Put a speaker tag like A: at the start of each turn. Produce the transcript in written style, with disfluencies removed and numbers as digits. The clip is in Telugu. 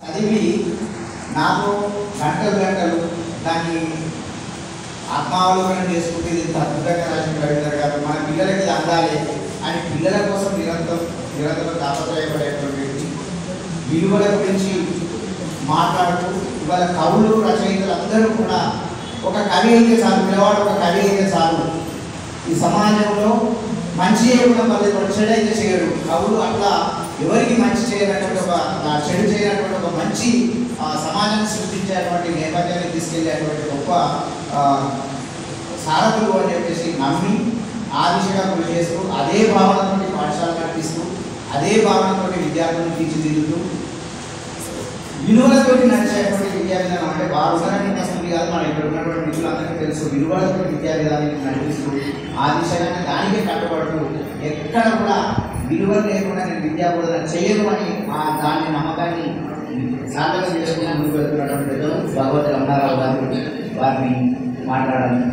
A: చదివి నాకు గంటలు గంటలు దాన్ని ఆత్మావలోకనం చేసుకుంటే ఇది అద్భుతంగా రాసిన రవీంద్ర గారు మన పిల్లలకి ఇది అందాలి అని పిల్లల కోసం నిరంతరం తాపత్రయపడేటువంటి విలువల గురించి మాట్లాడుతూ ఇవాళ కవులు రచయితలు అందరూ కూడా ఒక కవి అయితే చాలు, పిల్లవాడు ఒక కవి అయితే చాలు, ఈ సమాజంలో మంచి చేయకుండా మళ్ళీ చెడు అయితే చేయడు. కవులు అట్లా ఎవరికి మంచి చేయనటువంటి ఒక చెడు చేయనటువంటి ఒక మంచి సమాజాన్ని సృష్టించేటువంటి నేపథ్యాన్ని తీసుకెళ్లేటువంటి గొప్ప సారథులు అని చెప్పేసి నమ్మి ఆ దిశగా కృషి చేస్తూ అదే భావనతో పాఠశాల నడిపిస్తూ అదే భావనతో విద్యార్థులను తీర్చిదిద్దుతూ విలువలతోటి నడిచేటువంటి విద్యా విధానం అంటే వారు ఉన్నారని వస్తుంది కాదు, మన ఇక్కడ ఉన్నటువంటి మిత్రులందరికీ తెలుసు. విలువలతో విద్యా విధానాన్ని నడిపిస్తూ ఆ దిశగానే దానికే కట్టుబడుతూ ఎక్కడ కూడా విలువలు లేకుండా నేను విద్యా బోధన చేయను అని దాని నమ్మకాన్ని సాధన చేసుకుని ముందుకు వెళ్తున్నటువంటి భగవత్ రమణారావు గారు వారిని మాట్లాడాలని